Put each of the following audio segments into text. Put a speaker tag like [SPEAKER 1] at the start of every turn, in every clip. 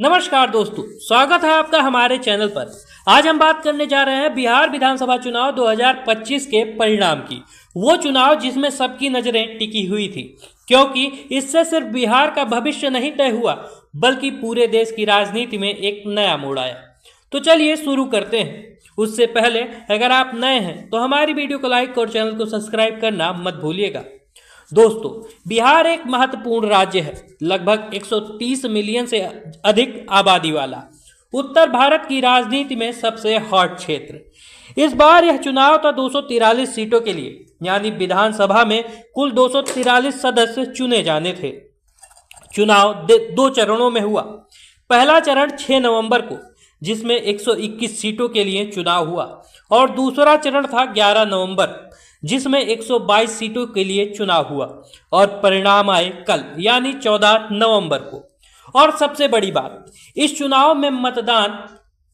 [SPEAKER 1] नमस्कार दोस्तों, स्वागत है आपका हमारे चैनल पर। आज हम बात करने जा रहे हैं बिहार विधानसभा चुनाव 2025 के परिणाम की। वो चुनाव जिसमें सबकी नजरें टिकी हुई थी, क्योंकि इससे सिर्फ बिहार का भविष्य नहीं तय हुआ बल्कि पूरे देश की राजनीति में एक नया मोड़ आया। तो चलिए शुरू करते हैं। उससे पहले अगर आप नए हैं तो हमारी वीडियो को लाइक और चैनल को सब्सक्राइब करना मत भूलिएगा। दोस्तों, बिहार एक महत्वपूर्ण राज्य है, लगभग 130 मिलियन से अधिक आबादी वाला उत्तर भारत की राजनीति में सबसे हॉट क्षेत्र। इस बार यह चुनाव था 243 सीटों के लिए, यानी विधानसभा में कुल 243 सदस्य चुने जाने थे। चुनाव दो चरणों में हुआ। पहला चरण 6 नवंबर को, जिसमें 121 सीटों के लिए चुनाव हुआ, और दूसरा चरण था 11 नवंबर, जिसमें 122 सीटों के लिए चुनाव हुआ और परिणाम आए कल यानी 14 नवंबर को। और सबसे बड़ी बात, इस चुनाव में मतदान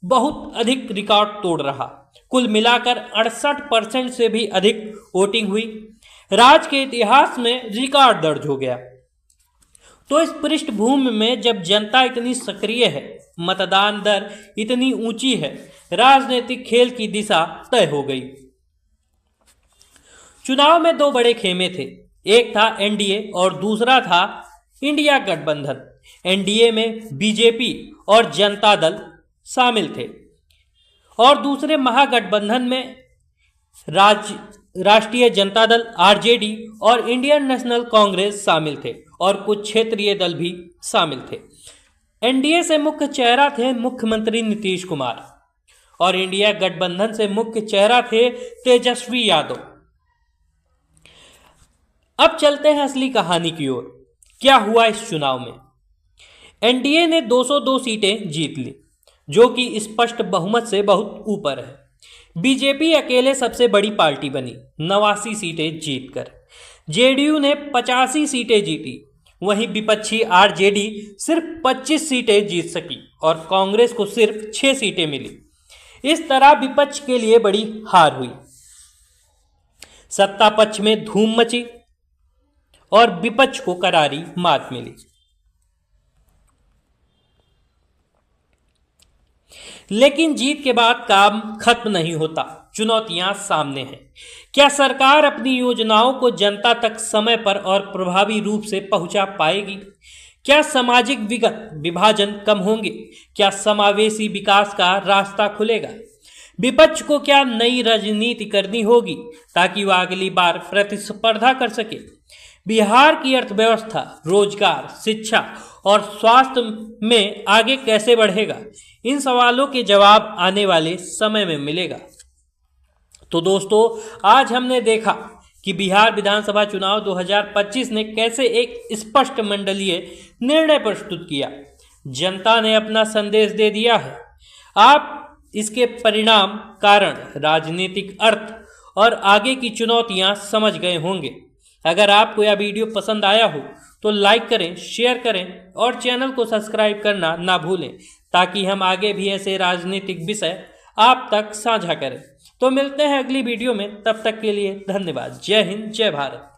[SPEAKER 1] बहुत अधिक रिकॉर्ड तोड़ रहा। कुल मिलाकर 68% से भी अधिक वोटिंग हुई। राज्य के इतिहास में रिकॉर्ड दर्ज हो गया। तो इस पृष्ठभूमि में जब जनता इतनी सक्रिय है, मतदान दर इतनी ऊंची है, राजनीतिक खेल की दिशा तय हो गई। चुनाव में दो बड़े खेमे थे, एक था एनडीए और दूसरा था इंडिया गठबंधन। एनडीए में बीजेपी और जनता दल शामिल थे और दूसरे महागठबंधन में राष्ट्रीय जनता दल आरजेडी और इंडियन नेशनल कांग्रेस शामिल थे और कुछ क्षेत्रीय दल भी शामिल थे। एनडीए से मुख्य चेहरा थे मुख्यमंत्री नीतीश कुमार और इंडिया गठबंधन से मुख्य चेहरा थे तेजस्वी यादव। अब चलते हैं असली कहानी की ओर। क्या हुआ इस चुनाव में? एनडीए ने 202 सीटें जीत ली, जो कि स्पष्ट बहुमत से बहुत ऊपर है। बीजेपी अकेले सबसे बड़ी पार्टी बनी, 89 सीटें जीतकर। जेडीयू ने 85 सीटें जीती, वहीं विपक्षी आरजेडी सिर्फ 25 सीटें जीत सकी और कांग्रेस को सिर्फ 6 सीटें मिली। इस तरह विपक्ष के लिए बड़ी हार हुई। सत्ता पक्ष में धूम मची और विपक्ष को करारी मात मिली। लेकिन जीत के बाद काम खत्म नहीं होता, चुनौतियां सामने हैं। क्या सरकार अपनी योजनाओं को जनता तक समय पर और प्रभावी रूप से पहुंचा पाएगी? क्या सामाजिक विभाजन कम होंगे? क्या समावेशी विकास का रास्ता खुलेगा? विपक्ष को क्या नई राजनीति करनी होगी ताकि वह अगली बार प्रतिस्पर्धा कर सके? बिहार की अर्थव्यवस्था, रोजगार, शिक्षा और स्वास्थ्य में आगे कैसे बढ़ेगा? इन सवालों के जवाब आने वाले समय में मिलेगा। तो दोस्तों, आज हमने देखा कि बिहार विधानसभा चुनाव 2025 ने कैसे एक स्पष्ट मंडलीय निर्णय प्रस्तुत किया। जनता ने अपना संदेश दे दिया है। आप इसके परिणाम, कारण, राजनीतिक अर्थ और आगे की चुनौतियां समझ गए होंगे। अगर आपको यह वीडियो पसंद आया हो तो लाइक करें, शेयर करें और चैनल को सब्सक्राइब करना ना भूलें, ताकि हम आगे भी ऐसे राजनीतिक विषय आप तक साझा करें। तो मिलते हैं अगली वीडियो में, तब तक के लिए धन्यवाद। जय हिंद, जय भारत।